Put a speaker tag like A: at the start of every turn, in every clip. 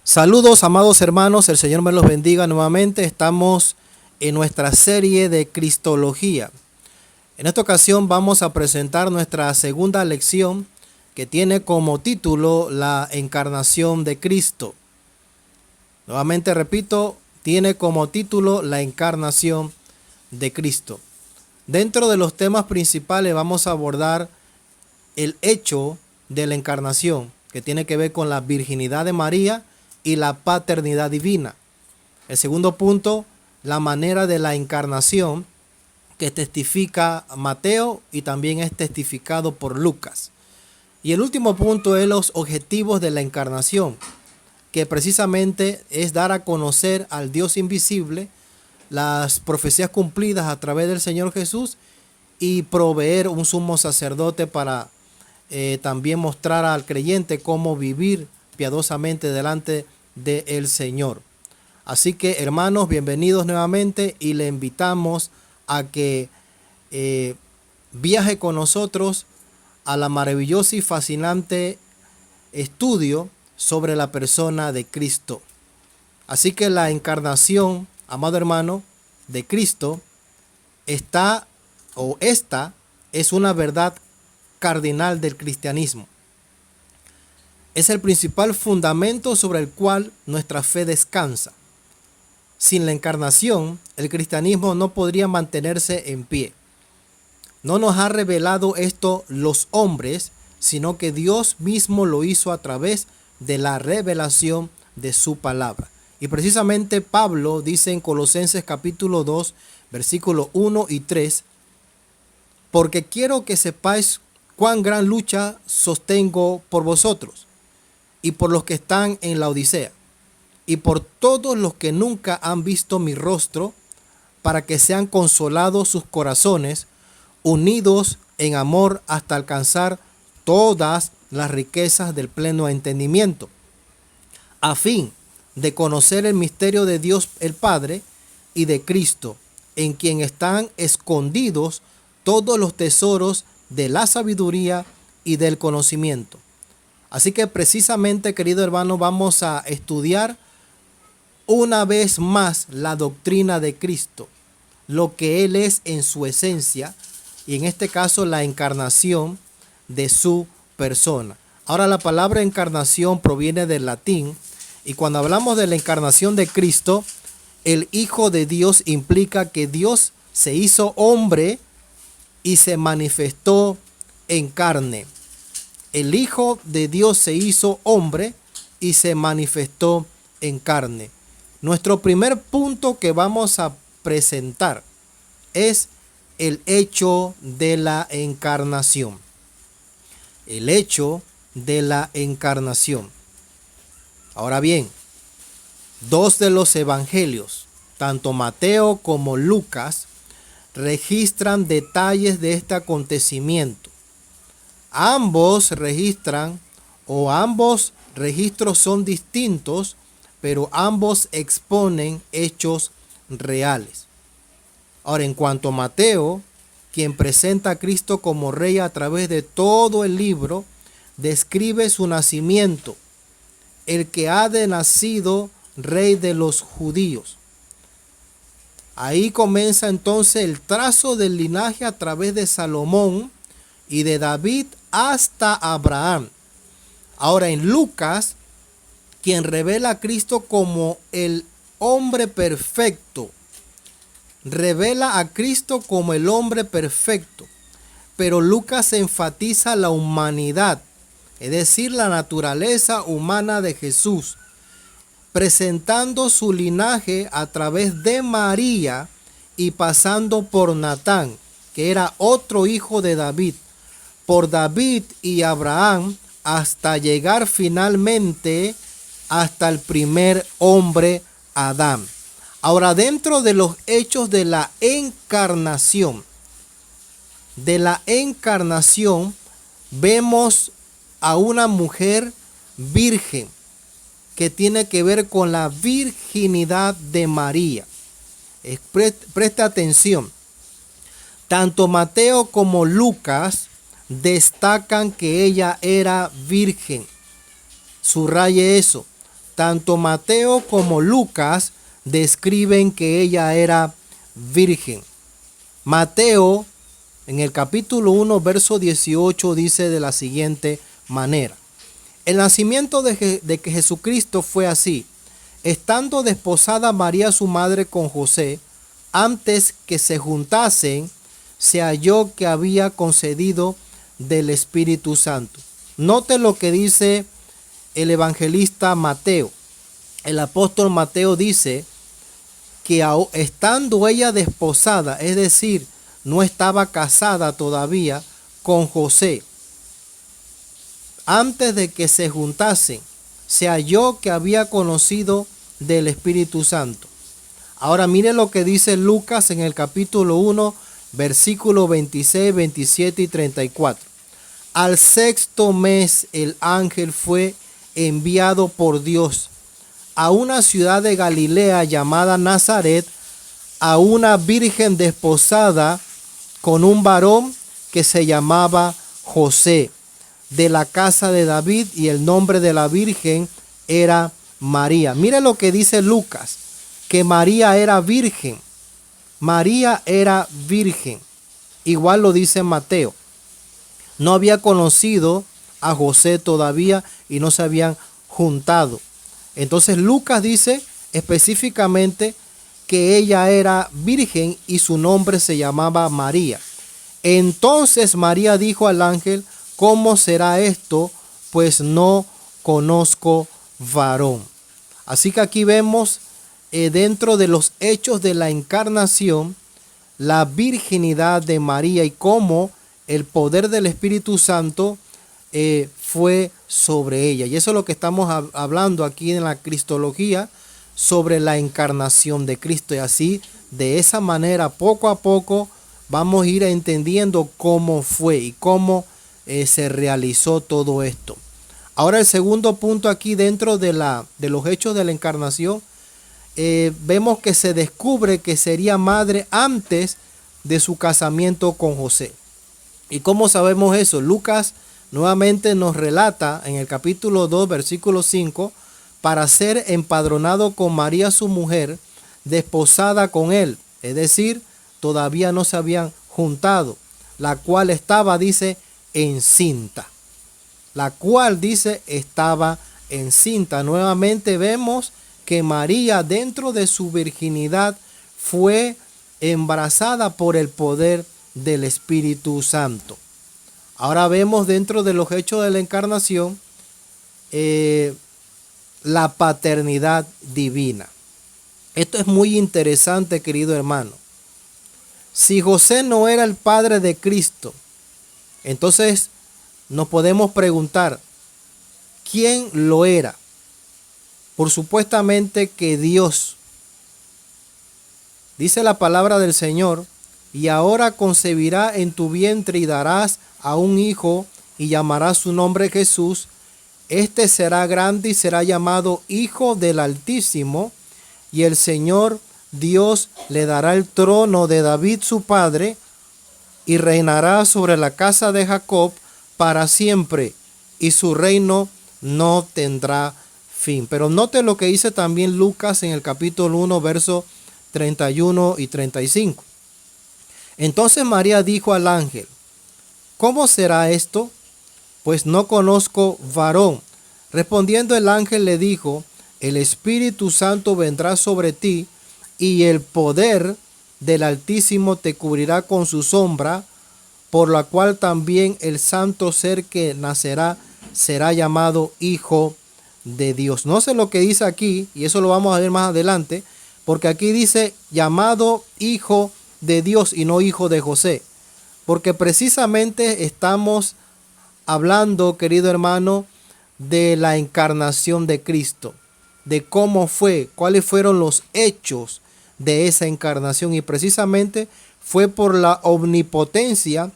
A: Saludos, amados hermanos, el Señor me los bendiga nuevamente. Estamos en nuestra serie de Cristología. En esta ocasión vamos a presentar nuestra segunda lección que tiene como título La encarnación de Cristo. Nuevamente repito, tiene como título La encarnación de Cristo. Dentro de los temas principales vamos a abordar el hecho de la encarnación, que tiene que ver con la virginidad de María y la paternidad divina. El segundo punto, la manera de la encarnación, que testifica Mateo y también es testificado por Lucas. Y el último punto es los objetivos de la encarnación, que precisamente es dar a conocer al Dios invisible, las profecías cumplidas a través del Señor Jesús y proveer un sumo sacerdote para también mostrar al creyente cómo vivir piadosamente delante del Señor. Así que, hermanos, bienvenidos nuevamente y le invitamos a que viaje con nosotros a la maravillosa y fascinante estudio sobre la persona de Cristo. Así que la encarnación, amado hermano, de Cristo esta es una verdad cardinal del cristianismo. Es el principal fundamento sobre el cual nuestra fe descansa. Sin la encarnación, el cristianismo no podría mantenerse en pie. No nos ha revelado esto los hombres, sino que Dios mismo lo hizo a través de la revelación de su palabra. Y precisamente Pablo dice en Colosenses capítulo 2, versículos 1 y 3, porque quiero que sepáis cuán gran lucha sostengo por vosotros y por los que están en la Odisea, y por todos los que nunca han visto mi rostro, para que sean consolados sus corazones, unidos en amor hasta alcanzar todas las riquezas del pleno entendimiento, a fin de conocer el misterio de Dios el Padre y de Cristo, en quien están escondidos todos los tesoros de la sabiduría y del conocimiento. Así que precisamente, querido hermano, vamos a estudiar una vez más la doctrina de Cristo, lo que Él es en su esencia, y en este caso la encarnación de su persona. Ahora, la palabra encarnación proviene del latín, y cuando hablamos de la encarnación de Cristo, el Hijo de Dios implica que Dios se hizo hombre y se manifestó en carne. El Hijo de Dios se hizo hombre y se manifestó en carne. Nuestro primer punto que vamos a presentar es el hecho de la encarnación. El hecho de la encarnación. Ahora bien, dos de los evangelios, tanto Mateo como Lucas, registran detalles de este acontecimiento. Ambos registros son distintos, pero ambos exponen hechos reales. Ahora, en cuanto a Mateo, quien presenta a Cristo como rey a través de todo el libro, describe su nacimiento, el que ha de nacido rey de los judíos. Ahí comienza entonces el trazo del linaje a través de Salomón y de David hasta Abraham. Ahora, en Lucas, quien revela a Cristo como el hombre perfecto, revela a Cristo como el hombre perfecto, pero Lucas enfatiza la humanidad, es decir, la naturaleza humana de Jesús, presentando su linaje a través de María y pasando por Natán, que era otro hijo de David, por David y Abraham, hasta llegar finalmente hasta el primer hombre, Adán. Ahora, dentro de los hechos de la encarnación, vemos a una mujer virgen, que tiene que ver con la virginidad de María. Presta atención. Tanto Mateo como Lucas destacan que ella era virgen. Subraye eso. tanto Mateo como Lucas describen que ella era virgen. Mateo, en el capítulo 1, verso 18, dice de la siguiente manera: el nacimiento de que Jesucristo fue así. Estando desposada María su madre con José, antes que se juntasen, se halló que había concedido del Espíritu Santo. Note lo que dice el evangelista Mateo. El apóstol Mateo dice que estando ella desposada, es decir, no estaba casada todavía con José, antes de que se juntasen, se halló que había conocido del Espíritu Santo. Ahora mire lo que dice Lucas en el capítulo 1, versículos 26, 27 y 34. Al sexto mes el ángel fue enviado por Dios a una ciudad de Galilea llamada Nazaret, a una virgen desposada con un varón que se llamaba José, de la casa de David, y el nombre de la virgen era María. Mire lo que dice Lucas, que María era virgen. María era virgen. Igual lo dice Mateo. No había conocido a José todavía y no se habían juntado. Entonces Lucas dice específicamente que ella era virgen y su nombre se llamaba María. Entonces María dijo al ángel: ¿cómo será esto? Pues no conozco varón. Así que aquí vemos dentro de los hechos de la encarnación la virginidad de María y cómo el poder del Espíritu Santo fue sobre ella. Y eso es lo que estamos hablando aquí en la Cristología, sobre la encarnación de Cristo. Y así, de esa manera, poco a poco, vamos a ir entendiendo cómo fue y cómo se realizó todo esto. Ahora el segundo punto aquí dentro de los hechos de la encarnación, vemos que se descubre que sería madre antes de su casamiento con José. ¿Y cómo sabemos eso? Lucas nuevamente nos relata en el capítulo 2, versículo 5, para ser empadronado con María su mujer, desposada con él, es decir, todavía no se habían juntado, la cual estaba, dice, encinta. La cual, dice, estaba encinta. Nuevamente vemos que María, dentro de su virginidad, fue embarazada por el poder del Espíritu Santo. Ahora vemos dentro de los hechos de la encarnación la paternidad divina. Esto es muy interesante, querido hermano. Si José no era el padre de Cristo, entonces nos podemos preguntar, ¿quién lo era? Por supuestamente que Dios. Dice la palabra del Señor: y ahora concebirá en tu vientre y darás a un hijo y llamarás su nombre Jesús. Este será grande y será llamado Hijo del Altísimo, y el Señor Dios le dará el trono de David su padre, y reinará sobre la casa de Jacob para siempre, y su reino no tendrá fin. Pero note lo que dice también Lucas en el capítulo 1, versos 31 y 35. Entonces María dijo al ángel: ¿cómo será esto? Pues no conozco varón. Respondiendo el ángel le dijo: el Espíritu Santo vendrá sobre ti, y el poder del Altísimo te cubrirá con su sombra, por la cual también el santo ser que nacerá será llamado Hijo de Dios. No sé lo que dice aquí, y eso lo vamos a ver más adelante, porque aquí dice llamado Hijo de Dios y no hijo de José, porque precisamente estamos hablando, querido hermano, de la encarnación de Cristo, de cómo fue, cuáles fueron los hechos de esa encarnación, y precisamente fue por la omnipotencia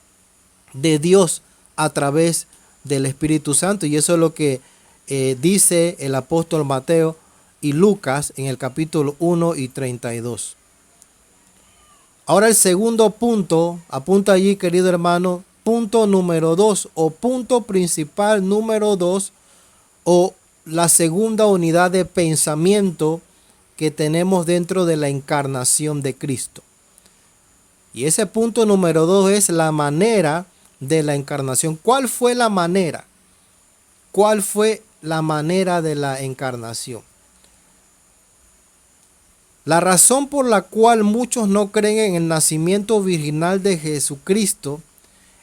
A: de Dios a través del Espíritu Santo, y eso es lo que dice el apóstol Mateo y Lucas en el capítulo 1 y 32. Ahora el segundo punto, apunta allí, querido hermano, punto número 2, o punto principal número 2, o la segunda unidad de pensamiento que tenemos dentro de la encarnación de Cristo. Y ese punto número 2 es la manera de la encarnación. ¿Cuál fue la manera? ¿Cuál fue la manera de la encarnación? La razón por la cual muchos no creen en el nacimiento virginal de Jesucristo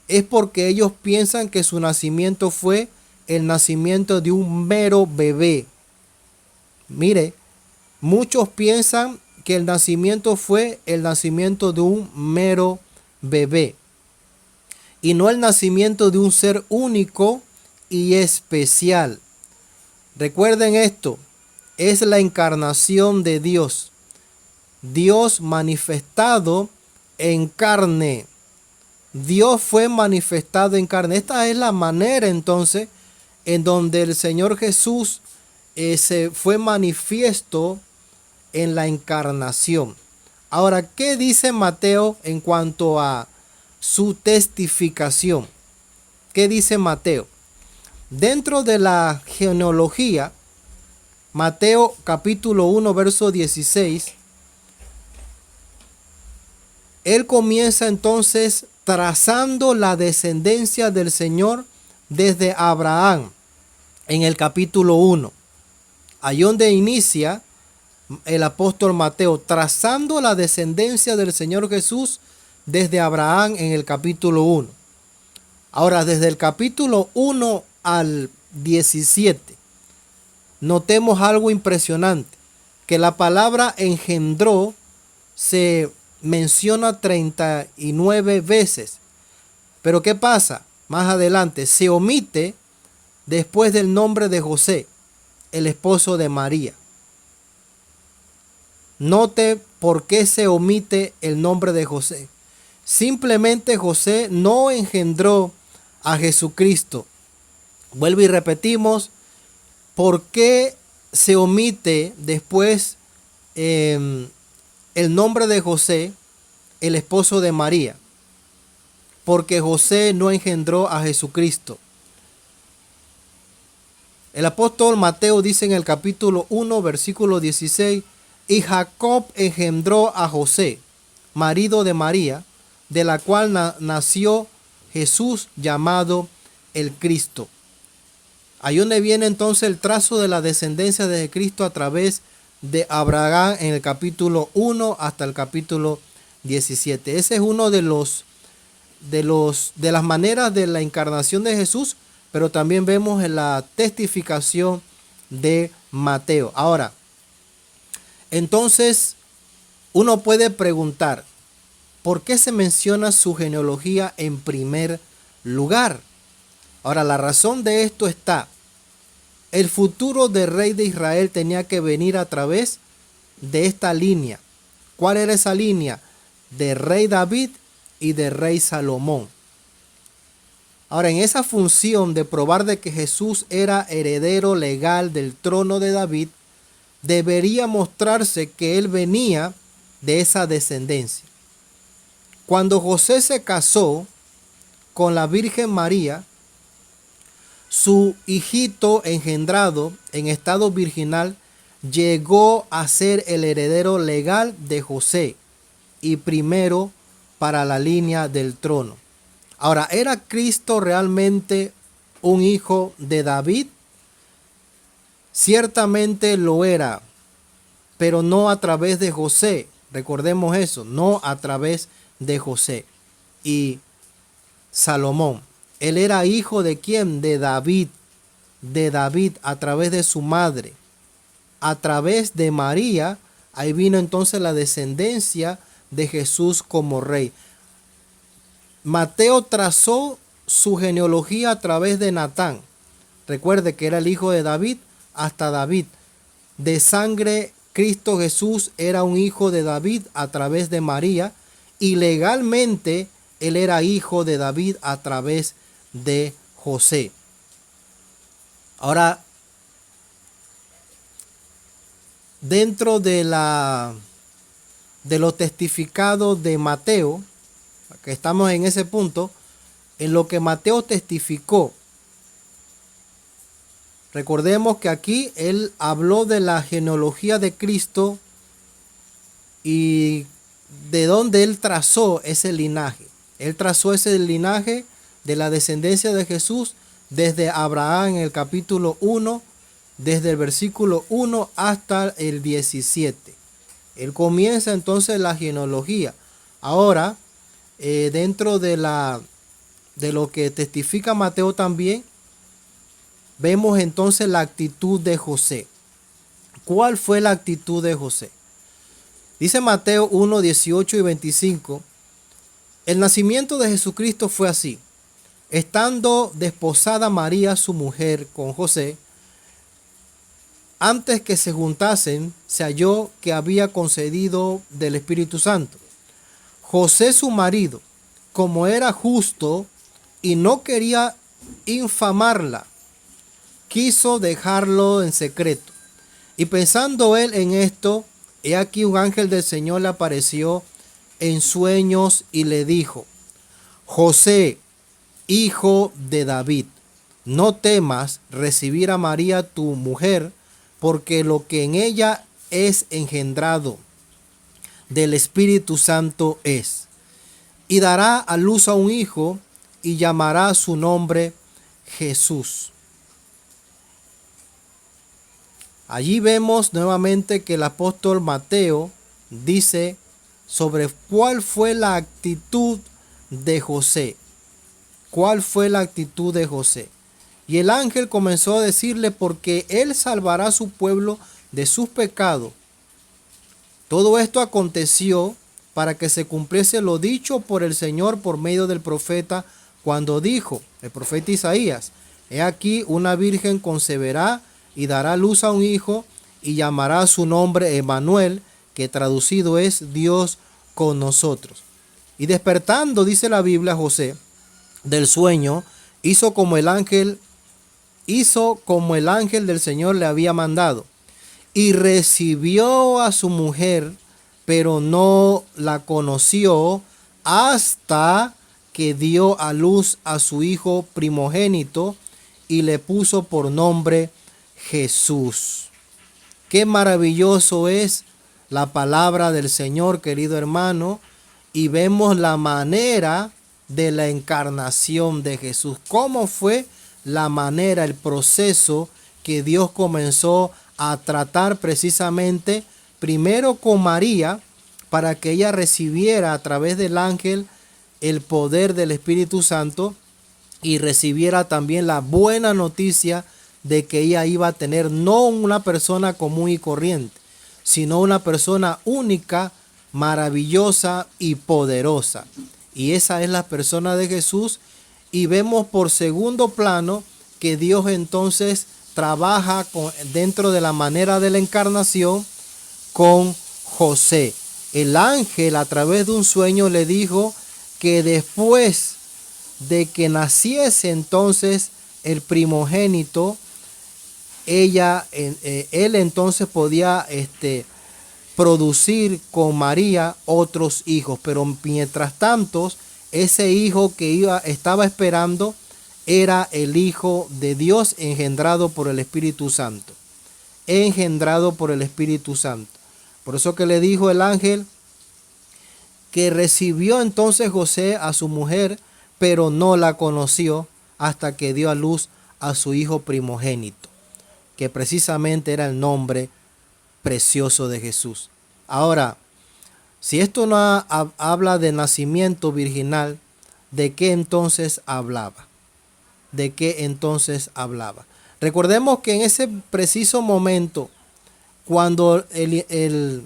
A: es porque ellos piensan que su nacimiento fue el nacimiento de un mero bebé. Mire, muchos piensan que el nacimiento fue el nacimiento de un mero bebé y no el nacimiento de un ser único y especial. Recuerden esto, es la encarnación de Dios. Dios manifestado en carne. Dios fue manifestado en carne. Esta es la manera entonces en donde el Señor Jesús se fue manifiesto en la encarnación. Ahora, ¿qué dice Mateo en cuanto a su testificación? ¿Qué dice Mateo? Dentro de la genealogía, Mateo capítulo 1, verso 16, él comienza entonces trazando la descendencia del Señor desde Abraham en el capítulo 1. Ahí donde inicia el apóstol Mateo, trazando la descendencia del Señor Jesús desde Abraham en el capítulo 1. Ahora, desde el capítulo 1 al 17, notemos algo impresionante, que la palabra engendró se menciona 39 veces. Pero ¿qué pasa? Más adelante se omite después del nombre de José, el esposo de María. Note por qué se omite el nombre de José. Simplemente José no engendró a Jesucristo. Vuelvo y repetimos, ¿por qué se omite después el nombre de José, el esposo de María? Porque José no engendró a Jesucristo. El apóstol Mateo dice en el capítulo 1, versículo 16, y Jacob engendró a José, marido de María, de la cual nació Jesús llamado el Cristo. Ahí donde viene entonces el trazo de la descendencia de Cristo a través de Abraham en el capítulo 1 hasta el capítulo 17. Ese es uno de las maneras de la encarnación de Jesús, pero también vemos en la testificación de Mateo. Ahora, entonces uno puede preguntar, ¿por qué se menciona su genealogía en primer lugar? Ahora, la razón de esto está: el futuro del rey de Israel tenía que venir a través de esta línea. ¿Cuál era esa línea? De rey David y de rey Salomón. Ahora, en esa función de probar de que Jesús era heredero legal del trono de David, debería mostrarse que él venía de esa descendencia. Cuando José se casó con la Virgen María, su hijito engendrado en estado virginal llegó a ser el heredero legal de José y primero para la línea del trono. Ahora, ¿era Cristo realmente un hijo de David? Ciertamente lo era, pero no a través de José. Recordemos eso, no a través de José y Salomón. Él era hijo de ¿quién? De David a través de su madre. A través de María, ahí vino entonces la descendencia de Jesús como rey. Mateo trazó su genealogía a través de Natán. Recuerde que era el hijo de David hasta David. De sangre, Cristo Jesús era un hijo de David a través de María, y legalmente él era hijo de David a través de José. Ahora, dentro de lo testificado de Mateo, que estamos en ese punto, en lo que Mateo testificó, Recordemos que aquí él habló de la genealogía de Cristo y de dónde él trazó ese linaje. Él trazó ese linaje de la descendencia de Jesús desde Abraham en el capítulo 1, desde el versículo 1 hasta el 17. Él comienza entonces la genealogía. Ahora, dentro de lo que testifica Mateo también, vemos entonces la actitud de José. ¿Cuál fue la actitud de José? Dice Mateo 1, 18 y 25. El nacimiento de Jesucristo fue así. Estando desposada María, su mujer, con José, antes que se juntasen, se halló que había concedido del Espíritu Santo. José, su marido, como era justo y no quería infamarla, quiso dejarlo en secreto. Y pensando él en esto, he aquí un ángel del Señor le apareció en sueños y le dijo: José, hijo de David, no temas recibir a María tu mujer, porque lo que en ella es engendrado del Espíritu Santo es. Y dará a luz a un hijo y llamará su nombre Jesús. Allí vemos nuevamente que el apóstol Mateo dice sobre cuál fue la actitud de José. ¿Cuál fue la actitud de José? Y el ángel comenzó a decirle: porque él salvará a su pueblo de sus pecados. Todo esto aconteció para que se cumpliese lo dicho por el Señor por medio del profeta, cuando dijo, el profeta Isaías: he aquí una virgen concebirá y dará luz a un hijo y llamará su nombre Emmanuel, que traducido es Dios con nosotros. Y despertando, dice la Biblia, José del sueño hizo como el ángel del Señor le había mandado, y recibió a su mujer, pero no la conoció hasta que dio a luz a su hijo primogénito y le puso por nombre Jesús. Qué maravilloso es la palabra del Señor, querido hermano, y vemos la manera de la encarnación de Jesús. ¿Cómo fue la manera, el proceso que Dios comenzó a tratar precisamente primero con María, para que ella recibiera a través del ángel el poder del Espíritu Santo y recibiera también la buena noticia de que ella iba a tener no una persona común y corriente, sino una persona única, maravillosa y poderosa? Y esa es la persona de Jesús. Y vemos por segundo plano que Dios entonces trabaja dentro de la manera de la encarnación con José. El ángel a través de un sueño le dijo que después de que naciese entonces el primogénito, él entonces podía producir con María otros hijos, pero mientras tanto ese hijo que estaba esperando era el Hijo de Dios, engendrado por el Espíritu Santo. Engendrado por el Espíritu Santo. Por eso que le dijo el ángel que recibió entonces José a su mujer, pero no la conoció hasta que dio a luz a su hijo primogénito, que precisamente era el nombre precioso de Jesús. Ahora, si esto no habla de nacimiento virginal, ¿de qué entonces hablaba? ¿De qué entonces hablaba? Recordemos que en ese preciso momento, cuando el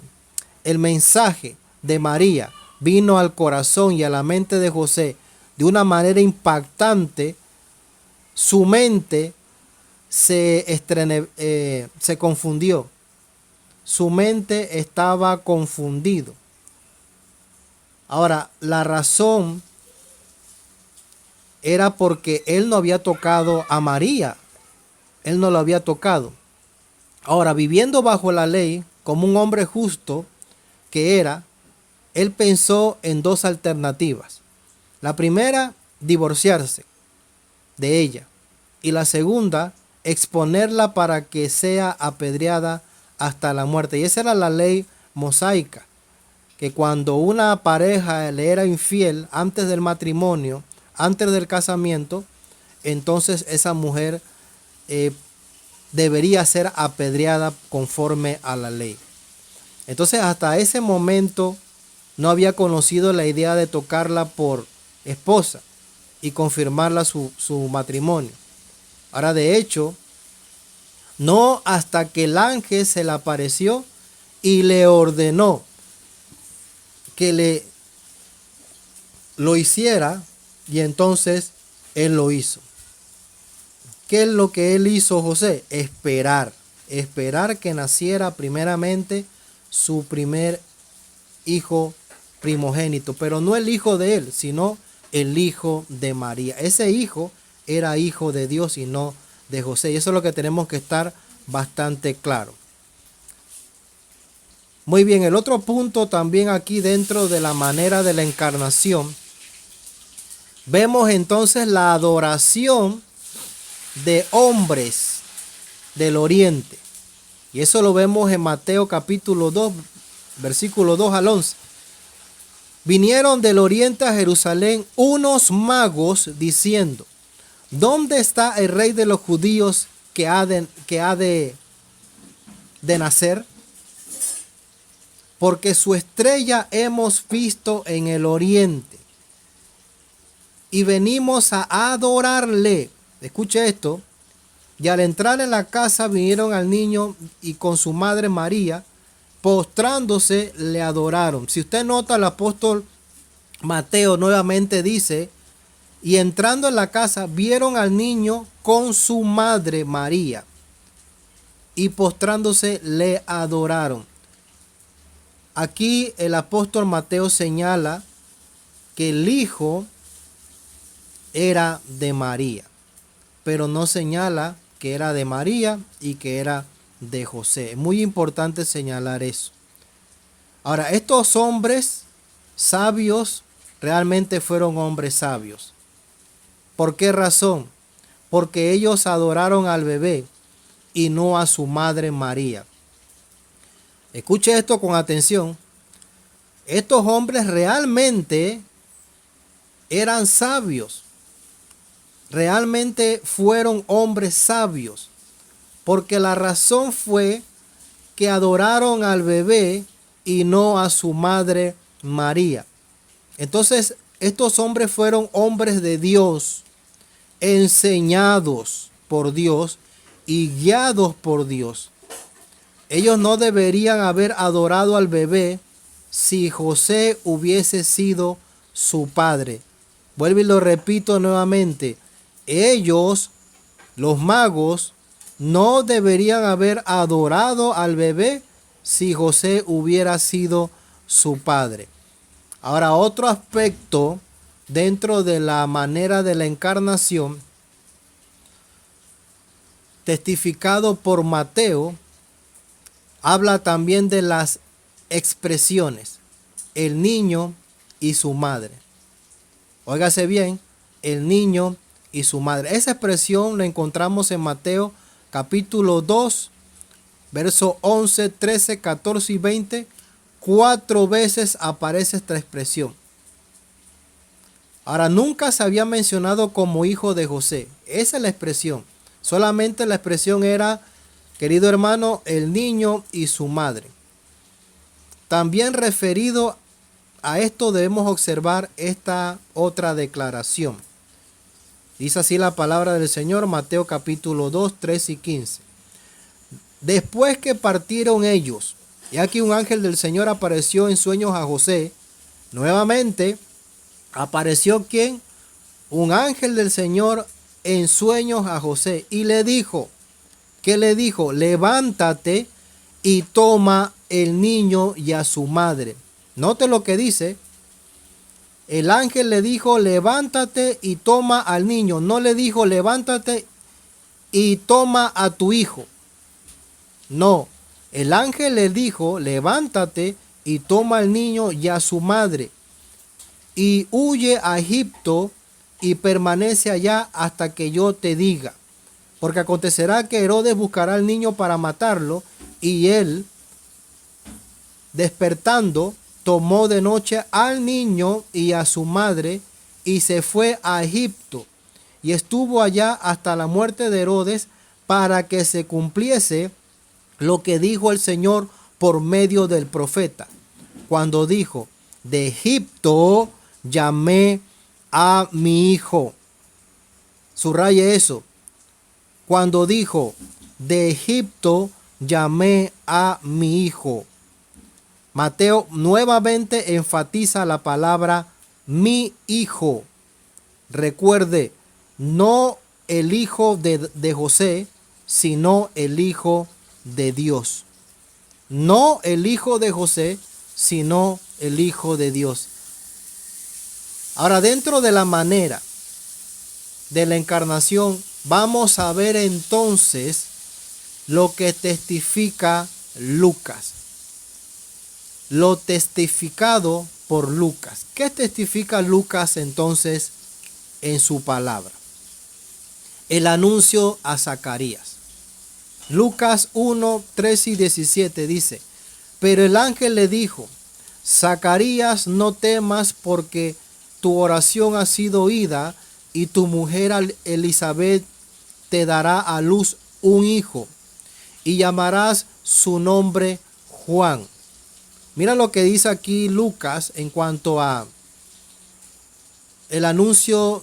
A: mensaje de María vino al corazón y a la mente de José de una manera impactante, su mente se confundió. Su mente estaba confundido. Ahora, la razón era porque él no había tocado a María. Él no lo había tocado. Ahora, viviendo bajo la ley, como un hombre justo que era, él pensó en dos alternativas. La primera, divorciarse de ella. Y la segunda, exponerla para que sea apedreada hasta la muerte. Y esa era la ley mosaica, que cuando una pareja le era infiel antes del matrimonio, antes del casamiento, entonces esa mujer debería ser apedreada conforme a la ley. Entonces hasta ese momento no había conocido la idea de tocarla por esposa y confirmarla su matrimonio. Ahora, de hecho, no hasta que el ángel se le apareció y le ordenó que lo hiciera, y entonces él lo hizo. ¿Qué es lo que él hizo, José? Esperar que naciera primeramente su primer hijo primogénito, pero no el hijo de él, sino el hijo de María. Ese hijo era hijo de Dios y no de José, y eso es lo que tenemos que estar bastante claro. Muy bien, el otro punto también aquí dentro de la manera de la encarnación, vemos entonces la adoración de hombres del oriente. Y eso lo vemos en Mateo capítulo 2, versículo 2 al 11. Vinieron del oriente a Jerusalén unos magos diciendo: ¿dónde está el rey de los judíos que ha de nacer? Porque su estrella hemos visto en el oriente y venimos a adorarle. Escuche esto. Y al entrar en la casa vinieron al niño y con su madre María, postrándose le adoraron. Si usted nota, el apóstol Mateo nuevamente dice: y entrando en la casa vieron al niño con su madre María y postrándose le adoraron. Aquí el apóstol Mateo señala que el hijo era de María, pero no señala que era de María y que era de José. Es muy importante señalar eso. Ahora, estos hombres sabios realmente fueron hombres sabios. ¿Por qué razón? Porque ellos adoraron al bebé y no a su madre María. Escuche esto con atención. Estos hombres realmente eran sabios. Realmente fueron hombres sabios, porque la razón fue que adoraron al bebé y no a su madre María. Entonces, estos hombres fueron hombres de Dios, enseñados por Dios y guiados por Dios. Ellos no deberían haber adorado al bebé si José hubiese sido su padre. Vuelvo y lo repito nuevamente. Ellos, los magos, no deberían haber adorado al bebé si José hubiera sido su padre. Ahora, otro aspecto dentro de la manera de la encarnación, testificado por Mateo, habla también de las expresiones: el niño y su madre. Óigase bien, el niño y su madre. Esa expresión la encontramos en Mateo capítulo 2, versos 11, 13, 14 y 20. 4 veces aparece esta expresión. Ahora, nunca se había mencionado como hijo de José. Esa es la expresión. Solamente la expresión era, querido hermano, el niño y su madre. También referido a esto debemos observar esta otra declaración. Dice así la palabra del Señor, Mateo capítulo 2, 13 y 15. Después que partieron ellos, y aquí un ángel del Señor apareció en sueños a José. Nuevamente apareció ¿quién? Un ángel del Señor en sueños a José y le dijo, ¿qué le dijo? Levántate y toma el niño y a su madre. Note lo que dice. El ángel le dijo, levántate y toma al niño. No le dijo, levántate y toma a tu hijo. No, el ángel le dijo, levántate y toma al niño y a su madre y huye a Egipto y permanece allá hasta que yo te diga, Porque acontecerá que Herodes buscará al niño para matarlo, y él, despertando, tomó de noche al niño y a su madre, y se fue a Egipto, y estuvo allá hasta la muerte de Herodes, para que se cumpliese lo que dijo el Señor por medio del profeta, cuando dijo: de Egipto llamé a mi hijo. Subraye eso. Cuando dijo: de Egipto llamé a mi hijo. Mateo nuevamente enfatiza la palabra mi hijo. Recuerde, no el hijo de José, sino el hijo de Dios. No el hijo de José, sino el hijo de Dios. Ahora, dentro de la manera de la encarnación, vamos a ver entonces lo que testifica Lucas. Lo testificado por Lucas. ¿Qué testifica Lucas entonces en su palabra? El anuncio a Zacarías. Lucas 1, 13 y 17 dice: pero el ángel le dijo: Zacarías, no temas, porque tu oración ha sido oída, y tu mujer Elizabeth te dará a luz un hijo, y llamarás su nombre Juan. Mira lo que dice aquí Lucas en cuanto a el anuncio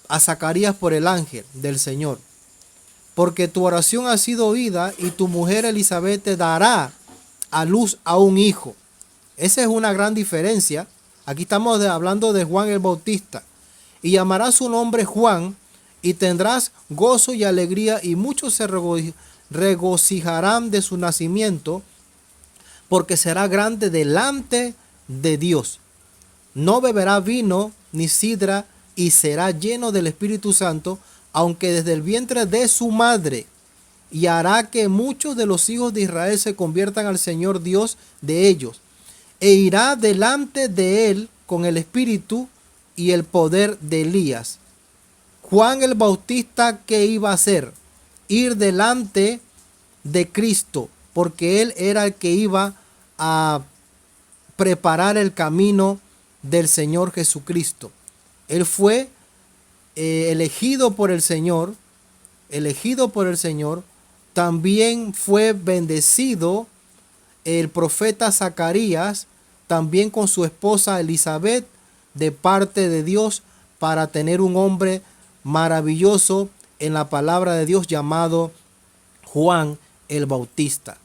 A: a Zacarías por el ángel del Señor. Porque tu oración ha sido oída, y tu mujer Elizabeth te dará a luz a un hijo. Esa es una gran diferencia. Aquí estamos hablando de Juan el Bautista. Y llamarás su nombre Juan, y tendrás gozo y alegría, y muchos se regocijarán de su nacimiento, porque será grande delante de Dios. No beberá vino ni sidra, y será lleno del Espíritu Santo, aunque desde el vientre de su madre, y hará que muchos de los hijos de Israel se conviertan al Señor Dios de ellos, e irá delante de él con el espíritu y el poder de Elías. Juan el Bautista, ¿qué iba a hacer? Ir delante de Cristo, porque él era el que iba a preparar el camino del Señor Jesucristo. Él fue elegido por el Señor, también fue bendecido el profeta Zacarías, también con su esposa Elizabeth, de parte de Dios, para tener un hombre maravilloso en la palabra de Dios llamado Juan el Bautista.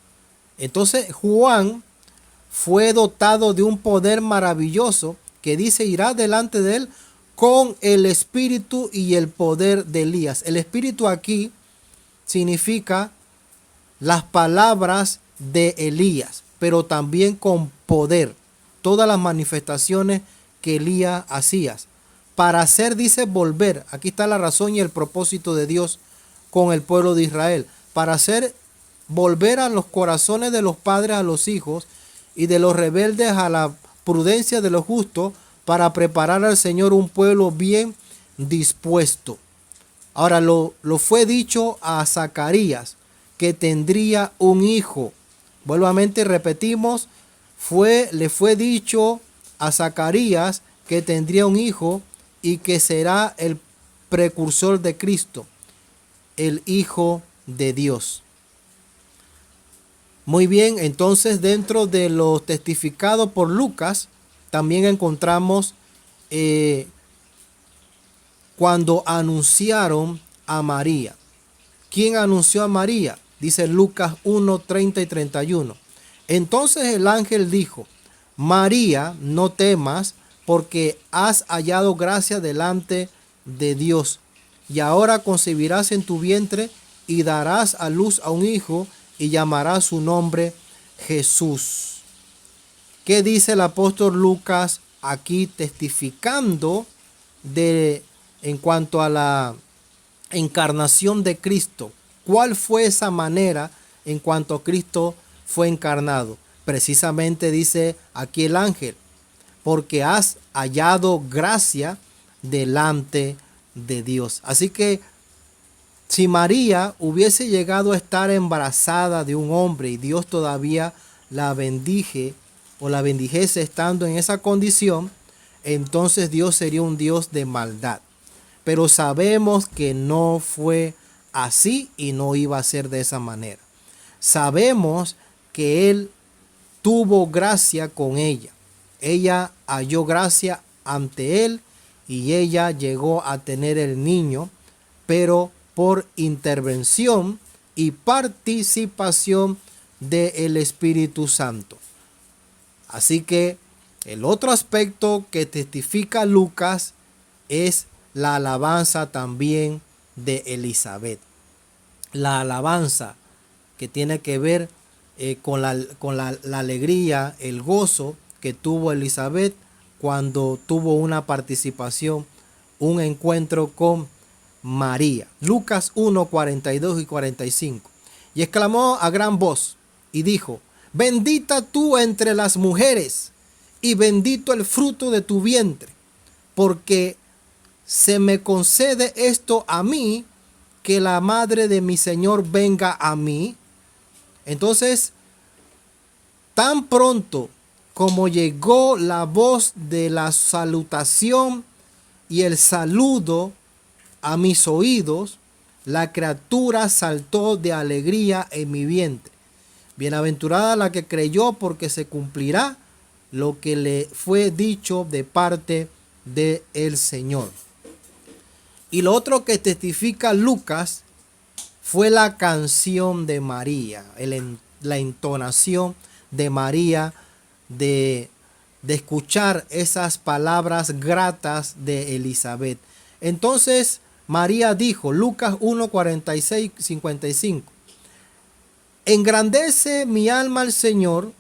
A: Entonces Juan fue dotado de un poder maravilloso que dice: irá delante de él con el espíritu y el poder de Elías. El espíritu aquí significa las palabras de Elías, pero también con poder. Todas las manifestaciones que Elías hacía. Para hacer, dice, volver. Aquí está la razón y el propósito de Dios con el pueblo de Israel. Para hacer volver a los corazones de los padres a los hijos, y de los rebeldes a la prudencia de los justos, para preparar al Señor un pueblo bien dispuesto. Ahora lo fue dicho a Zacarías que tendría un hijo. Nuevamente repetimos, le fue dicho a Zacarías que tendría un hijo y que será el precursor de Cristo, el Hijo de Dios. Muy bien, entonces dentro de lo testificado por Lucas, también encontramos cuando anunciaron a María. ¿Quién anunció a María? Dice Lucas 1, 30 y 31. Entonces el ángel dijo: María, no temas, porque has hallado gracia delante de Dios. Y ahora concebirás en tu vientre y darás a luz a un hijo, y llamarás su nombre Jesús. ¿Qué dice el apóstol Lucas aquí testificando en cuanto a la encarnación de Cristo? ¿Cuál fue esa manera en cuanto a Cristo fue encarnado? Precisamente dice aquí el ángel: porque has hallado gracia delante de Dios. Así que Si María hubiese llegado a estar embarazada de un hombre y Dios todavía la bendije o la bendijese estando en esa condición, entonces Dios sería un Dios de maldad. Pero sabemos que no fue así y no iba a ser de esa manera. Sabemos que Él tuvo gracia con ella. Ella halló gracia ante Él y ella llegó a tener el niño, pero por intervención y participación del Espíritu Santo. Así que el otro aspecto que testifica Lucas es la alabanza también de Elizabeth. La alabanza que tiene que ver con la alegría, el gozo que tuvo Elizabeth cuando tuvo una participación, un encuentro con María. Lucas 1, 42 y 45. Y exclamó a gran voz y dijo: bendita tú entre las mujeres y bendito el fruto de tu vientre, porque se me concede esto a mí, que la madre de mi Señor venga a mí. Entonces, tan pronto como llegó la voz de la salutación y el saludo a mis oídos, la criatura saltó de alegría en mi vientre. Bienaventurada la que creyó, porque se cumplirá lo que le fue dicho de parte del Señor. Y lo otro que testifica Lucas fue la canción de María, la entonación de María de escuchar esas palabras gratas de Elizabeth. Entonces María dijo, Lucas 1, 46, 55, engrandece mi alma al Señor,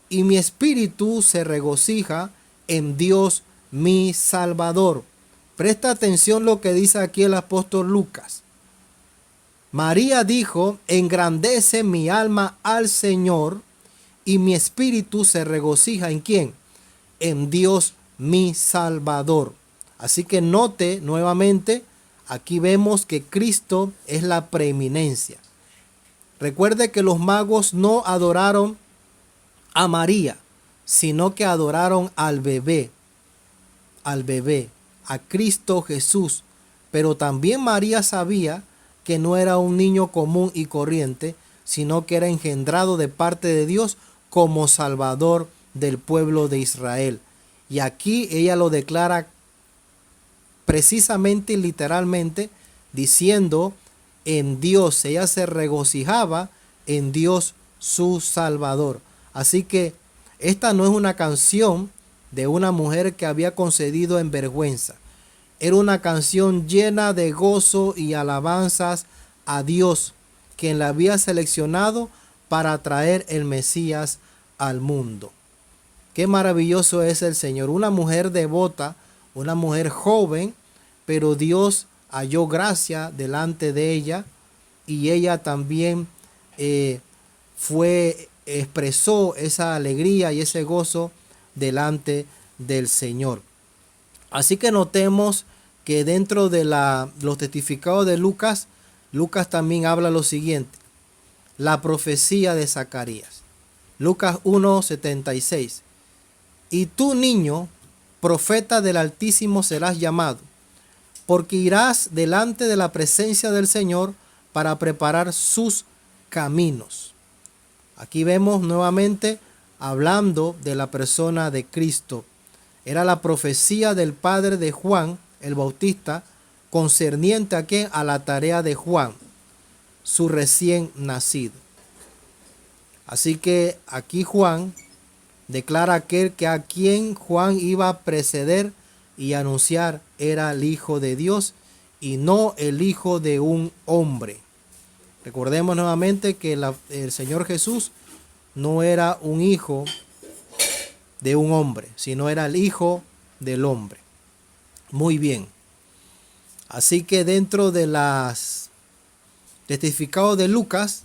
A: y mi espíritu se regocija en Dios mi Salvador. Presta atención lo que dice aquí el apóstol Lucas. María dijo, engrandece mi alma al Señor, y mi espíritu se regocija ¿en quién? En Dios mi Salvador. Así que note nuevamente, aquí vemos que Cristo es la preeminencia. Recuerde que los magos no adoraron a María, sino que adoraron al bebé, a Cristo Jesús. Pero también María sabía que no era un niño común y corriente, sino que era engendrado de parte de Dios como Salvador del pueblo de Israel. Y aquí ella lo declara precisamente y literalmente, diciendo en Dios, ella se regocijaba en Dios su Salvador. Así que esta no es una canción de una mujer que había concedido en vergüenza. Era una canción llena de gozo y alabanzas a Dios, quien la había seleccionado para traer el Mesías al mundo. Qué maravilloso es el Señor. Una mujer devota, una mujer joven, pero Dios halló gracia delante de ella, y ella también expresó esa alegría y ese gozo delante del Señor. Así que notemos que dentro de los testificados de Lucas, Lucas también habla lo siguiente: la profecía de Zacarías. Lucas 1:76. Y tú, niño, profeta del Altísimo serás llamado, porque irás delante de la presencia del Señor para preparar sus caminos. Aquí vemos nuevamente hablando de la persona de Cristo. Era la profecía del padre de Juan el Bautista, concerniente a qué? A la tarea de Juan, su recién nacido. Así que aquí Juan declara aquel que a quien Juan iba a preceder y anunciar era el Hijo de Dios y no el hijo de un hombre. Recordemos nuevamente que el Señor Jesús no era un hijo de un hombre, sino era el Hijo del hombre. Muy bien. Así que dentro de las testificados de Lucas,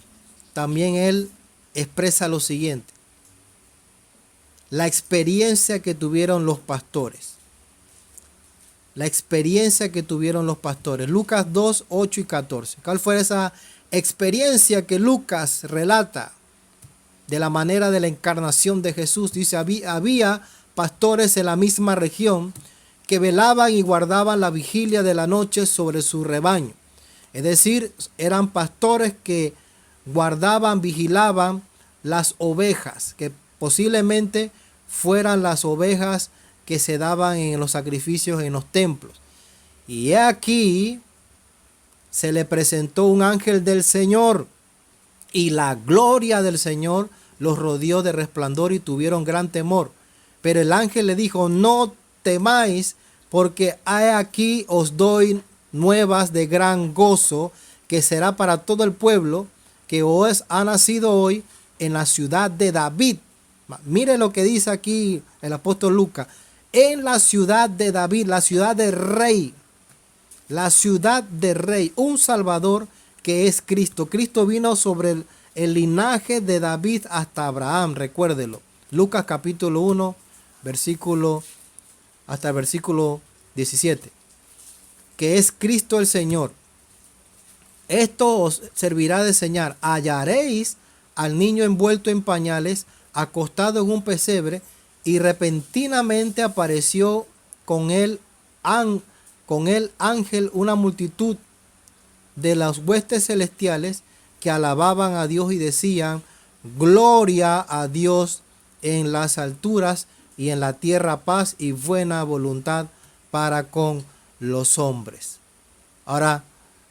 A: también él expresa lo siguiente: la experiencia que tuvieron los pastores. la experiencia que tuvieron los pastores. Lucas 2, 8 y 14. ¿Cuál fue esa experiencia que Lucas relata de la manera de la encarnación de Jesús? Dice, había pastores en la misma región que velaban y guardaban la vigilia de la noche sobre su rebaño. Es decir, eran pastores que guardaban, vigilaban las ovejas, que posiblemente fueran las ovejas que se daban en los sacrificios en los templos. Y he aquí, se le presentó un ángel del Señor, y la gloria del Señor los rodeó de resplandor y tuvieron gran temor. Pero el ángel le dijo, no temáis, porque he aquí os doy nuevas de gran gozo, que será para todo el pueblo, que os ha nacido hoy en la ciudad de David. Mire lo que dice aquí el apóstol Lucas. En la ciudad de David, la ciudad del rey. La ciudad del rey, un Salvador que es Cristo. Cristo vino sobre el linaje de David hasta Abraham, recuérdelo. Lucas capítulo 1, hasta el versículo 17. Que es Cristo el Señor. Esto os servirá de señal. Hallaréis al niño envuelto en pañales, acostado en un pesebre, y repentinamente apareció con él ángel, una multitud de las huestes celestiales que alababan a Dios y decían, gloria a Dios en las alturas y en la tierra paz y buena voluntad para con los hombres. Ahora,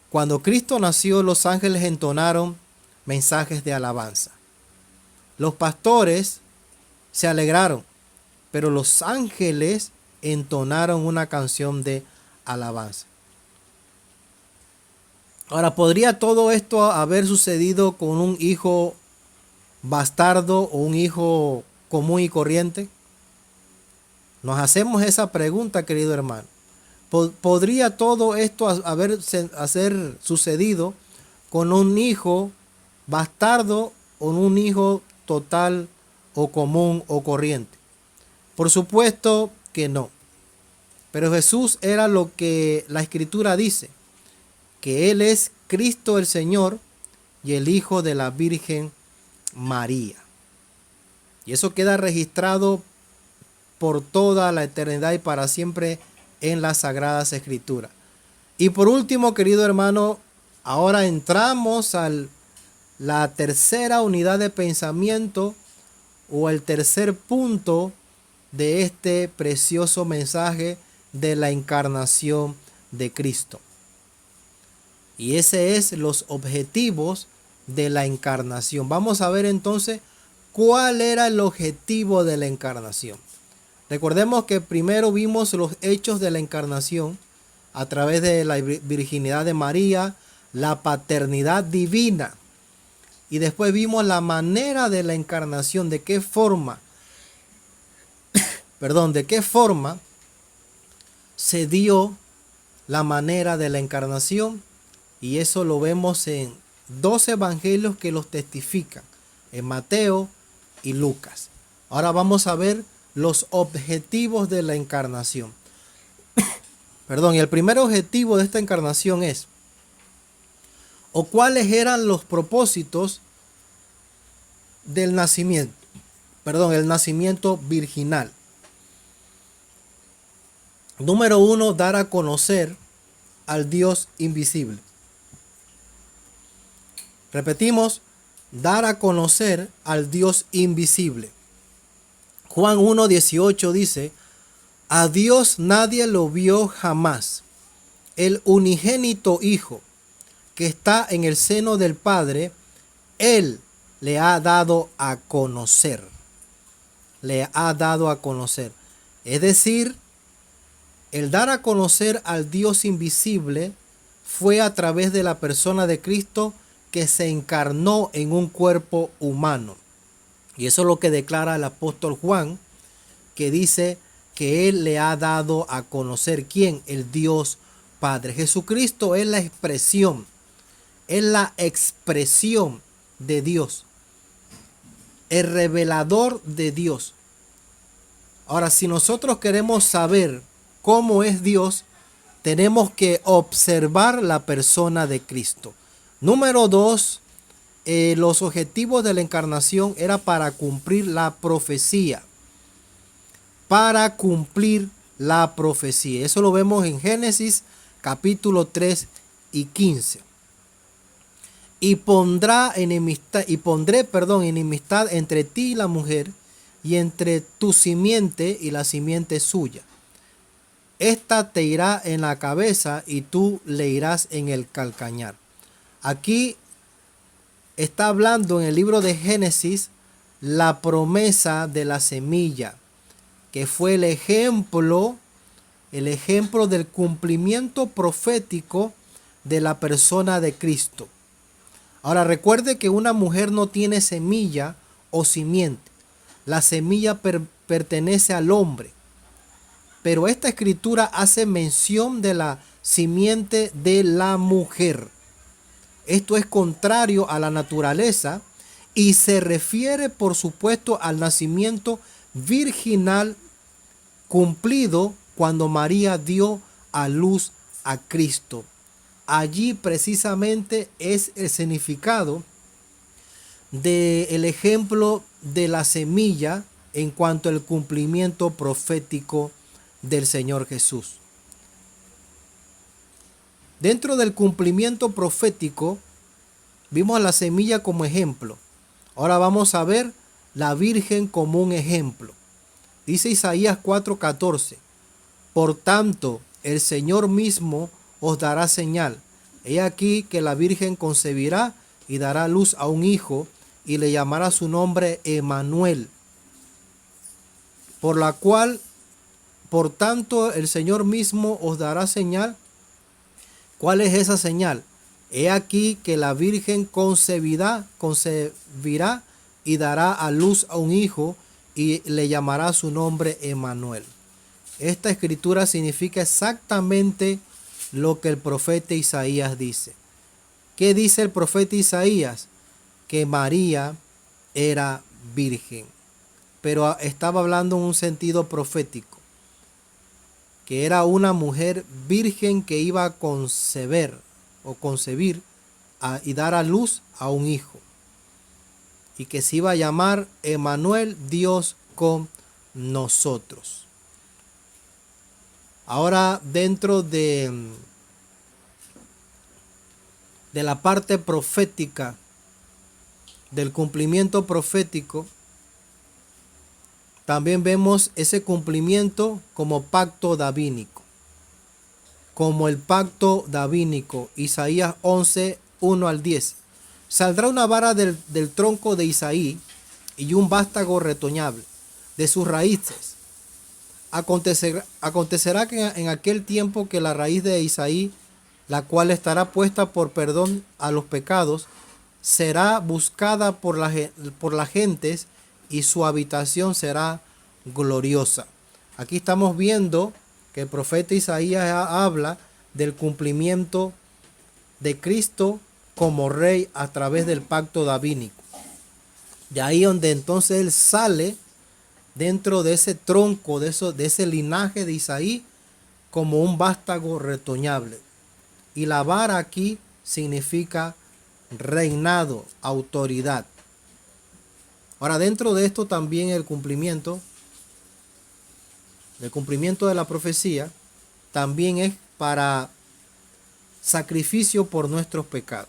A: cuando Cristo nació, los ángeles entonaron mensajes de alabanza. Los pastores se alegraron, pero los ángeles entonaron una canción de alabanza. Ahora, ¿podría todo esto haber sucedido con un hijo bastardo o un hijo común y corriente? Nos hacemos esa pregunta, querido hermano. ¿Podría todo esto haber sucedido con un hijo bastardo o un hijo total o común o corriente? Por supuesto que no. Pero Jesús era lo que la Escritura dice, que Él es Cristo el Señor y el Hijo de la Virgen María. Y eso queda registrado por toda la eternidad y para siempre en las Sagradas Escrituras. Y por último, querido hermano, ahora entramos a la tercera unidad de pensamiento o el tercer punto de este precioso mensaje de la encarnación de Cristo. Y ese es los objetivos de la encarnación. Vamos a ver entonces cuál era el objetivo de la encarnación. Recordemos que primero vimos los hechos de la encarnación a través de la virginidad de María, la paternidad divina. Y después vimos la manera de la encarnación, de qué forma se dio la manera de la encarnación. Y eso lo vemos en 2 evangelios que los testifican, en Mateo y Lucas. Ahora vamos a ver los objetivos de la encarnación. Y el primer objetivo de esta encarnación es, o cuáles eran los propósitos del nacimiento, el nacimiento virginal. Número 1, dar a conocer al Dios invisible. Repetimos, dar a conocer al Dios invisible. Juan 1:18 dice, a Dios nadie lo vio jamás. El unigénito Hijo que está en el seno del Padre, Él le ha dado a conocer. Le ha dado a conocer. Es decir, el dar a conocer al Dios invisible fue a través de la persona de Cristo que se encarnó en un cuerpo humano. Y eso es lo que declara el apóstol Juan, que dice que Él le ha dado a conocer. ¿Quién? El Dios Padre. Jesucristo es la expresión de Dios, el revelador de Dios. Ahora, si nosotros queremos saber cómo es Dios, tenemos que observar la persona de Cristo. Número 2, los objetivos de la encarnación era para cumplir la profecía. Para cumplir la profecía. Eso lo vemos en Génesis capítulo 3 y 15. Y pondré enemistad entre ti y la mujer, y entre tu simiente y la simiente suya. Esta te irá en la cabeza y tú le irás en el calcañar. Aquí está hablando en el libro de Génesis la promesa de la semilla, que fue el ejemplo del cumplimiento profético de la persona de Cristo. Ahora recuerde que una mujer no tiene semilla o simiente. La semilla pertenece al hombre. Pero esta escritura hace mención de la simiente de la mujer. Esto es contrario a la naturaleza y se refiere, por supuesto, al nacimiento virginal cumplido cuando María dio a luz a Cristo. Allí precisamente es el significado del ejemplo de la semilla en cuanto al cumplimiento profético del Señor Jesús. Dentro del cumplimiento profético vimos a la semilla como ejemplo. Ahora vamos a ver la Virgen como un ejemplo. Dice Isaías 4:14: por tanto, el Señor mismo os dará señal. He aquí que la Virgen concebirá y dará luz a un hijo, y le llamará su nombre Emmanuel. Por tanto, el Señor mismo os dará señal. ¿Cuál es esa señal? He aquí que la Virgen concebirá y dará a luz a un hijo, y le llamará su nombre Emmanuel. Esta escritura significa exactamente lo que el profeta Isaías dice. ¿Qué dice el profeta Isaías? Que María era virgen, pero estaba hablando en un sentido profético, que era una mujer virgen que iba a concebir y dar a luz a un hijo, y que se iba a llamar Emmanuel, Dios con nosotros. Ahora, dentro de la parte profética, del cumplimiento profético, también vemos ese cumplimiento como pacto davínico. Como el pacto davínico, Isaías 11, 1 al 10. Saldrá una vara del tronco de Isaí y un vástago retoñable de sus raíces. Acontecerá que en aquel tiempo que la raíz de Isaí, la cual estará puesta por perdón a los pecados, será buscada por las gentes, y su habitación será gloriosa. Aquí estamos viendo que el profeta Isaías habla del cumplimiento de Cristo como rey a través del pacto davínico. De ahí donde entonces él sale dentro de ese tronco, de ese linaje de Isaí, como un vástago retoñable. Y la vara aquí significa reinado, autoridad. Ahora, dentro de esto también el cumplimiento de la profecía también es para sacrificio por nuestros pecados.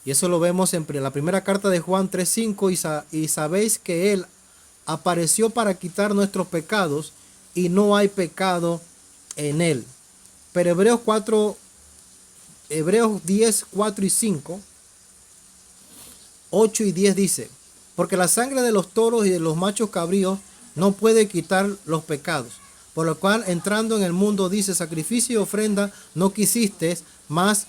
A: Y eso lo vemos en la primera carta de Juan 3:5, y sabéis que Él apareció para quitar nuestros pecados, y no hay pecado en Él. Pero Hebreos 10, 4 y 5, 8 y 10 dice: porque la sangre de los toros y de los machos cabríos no puede quitar los pecados. Por lo cual, entrando en el mundo, dice: sacrificio y ofrenda no quisiste, mas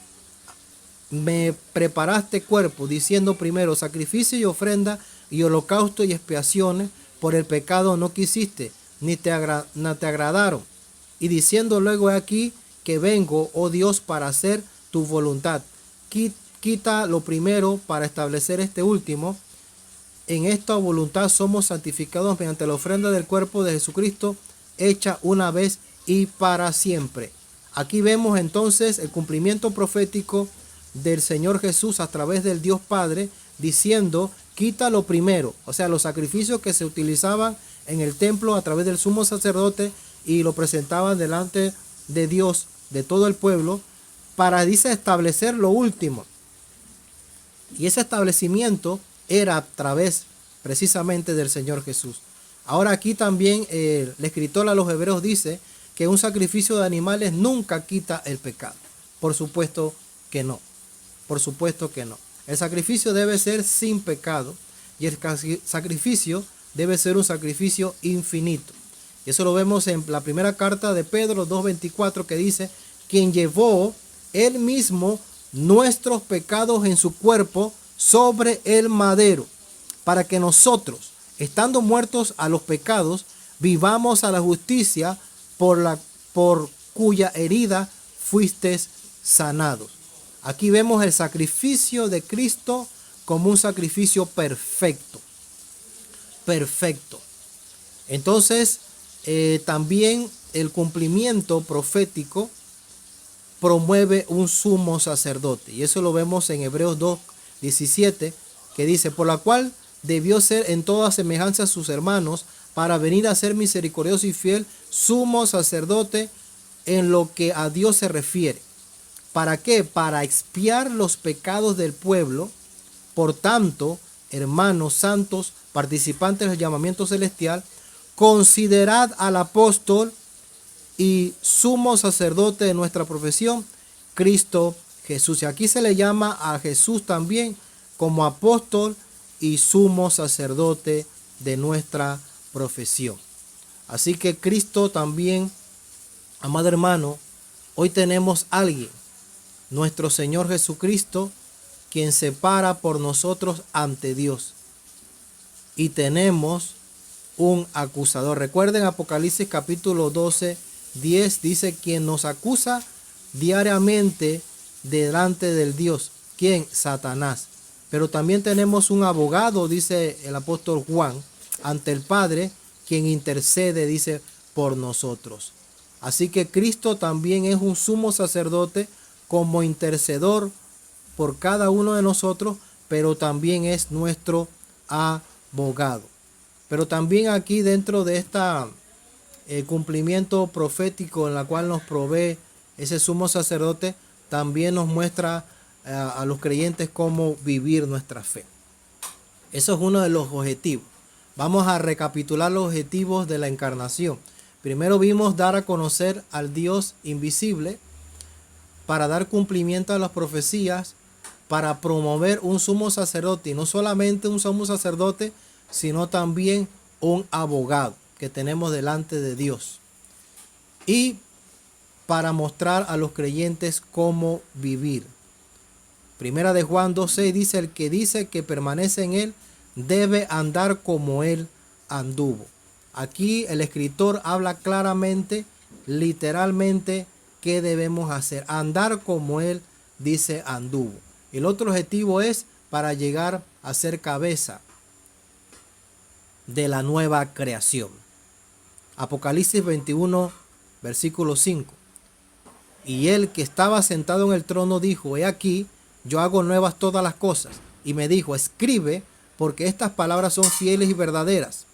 A: me preparaste cuerpo, diciendo primero: sacrificio y ofrenda y holocausto y expiaciones por el pecado no quisiste, ni te agradaron. Y diciendo luego: he aquí que vengo, oh Dios, para hacer tu voluntad. Quita lo primero para establecer este último. En esta voluntad somos santificados mediante la ofrenda del cuerpo de Jesucristo, hecha una vez y para siempre. Aquí vemos entonces el cumplimiento profético del Señor Jesús a través del Dios Padre, diciendo: quita lo primero, o sea, los sacrificios que se utilizaban en el templo a través del sumo sacerdote y lo presentaban delante de Dios, de todo el pueblo, para, dice, establecer lo último. Y ese establecimiento era a través precisamente del Señor Jesús. Ahora aquí también el escritor a los Hebreos dice que un sacrificio de animales nunca quita el pecado. Por supuesto que no. Por supuesto que no. El sacrificio debe ser sin pecado y el sacrificio debe ser un sacrificio infinito. Y eso lo vemos en la primera carta de Pedro 2:24, que dice: quien llevó él mismo nuestros pecados en su cuerpo sobre el madero, para que nosotros, estando muertos a los pecados, vivamos a la justicia, por cuya herida fuisteis sanados. Aquí vemos el sacrificio de Cristo como un sacrificio perfecto. Perfecto. Entonces, también el cumplimiento profético promueve un sumo sacerdote. Y eso lo vemos en Hebreos 2:17, que dice: por la cual debió ser en toda semejanza a sus hermanos, para venir a ser misericordioso y fiel sumo sacerdote en lo que a Dios se refiere. ¿Para qué? Para expiar los pecados del pueblo. Por tanto, hermanos santos, participantes del llamamiento celestial, considerad al apóstol y sumo sacerdote de nuestra profesión, Cristo Jesús. Y aquí se le llama a Jesús también como apóstol y sumo sacerdote de nuestra profesión. Así que Cristo también, amado hermano, hoy tenemos a alguien, nuestro Señor Jesucristo, quien se para por nosotros ante Dios. Y tenemos un acusador. Recuerden Apocalipsis capítulo 12:10, dice: quien nos acusa diariamente delante del Dios. ¿Quién? Satanás. Pero también tenemos un abogado, dice el apóstol Juan, ante el Padre, quien intercede, dice, por nosotros. Así que Cristo también es un sumo sacerdote como intercedor por cada uno de nosotros, pero también es nuestro abogado. Pero también aquí, dentro de esta cumplimiento profético en la cual nos provee ese sumo sacerdote, también nos muestra a los creyentes cómo vivir nuestra fe. Eso es uno de los objetivos. Vamos a recapitular los objetivos de la encarnación. Primero vimos dar a conocer al Dios invisible, para dar cumplimiento a las profecías, para promover un sumo sacerdote, y no solamente un sumo sacerdote, sino también un abogado que tenemos delante de Dios, y para mostrar a los creyentes cómo vivir. Primera de Juan 2:6 dice: el que dice que permanece en él debe andar como él anduvo. Aquí el escritor habla claramente, literalmente, qué debemos hacer: andar como él dice anduvo. El otro objetivo es para llegar a ser cabeza de la nueva creación. Apocalipsis 21, versículo 5. Y él que estaba sentado en el trono dijo: he aquí, yo hago nuevas todas las cosas. Y me dijo: escribe, porque estas palabras son fieles y verdaderas.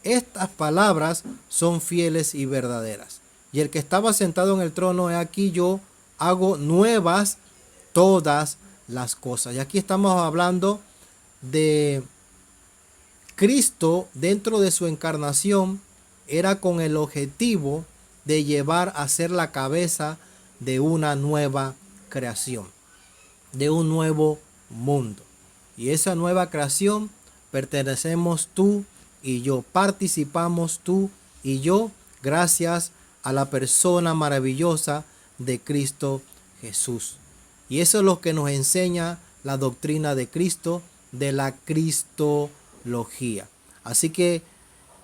A: Estas palabras son fieles y verdaderas. Y el que estaba sentado en el trono: he aquí, yo hago nuevas todas las cosas. Y aquí estamos hablando de Cristo. Dentro de su encarnación era con el objetivo de llevar a ser la cabeza de una nueva creación, de un nuevo mundo. Y esa nueva creación pertenecemos tú y yo, participamos tú y yo, gracias a la persona maravillosa de Cristo Jesús. Y eso es lo que nos enseña la doctrina de Cristo, de la cristología. Así que,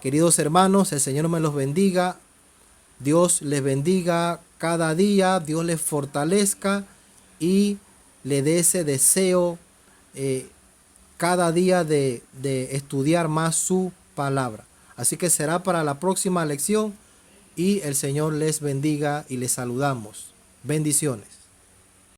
A: queridos hermanos, el Señor me los bendiga. Dios les bendiga cada día, Dios les fortalezca y le dé ese deseo cada día de estudiar más su palabra. Así que será para la próxima lección. y el Señor les bendiga y les saludamos. Bendiciones.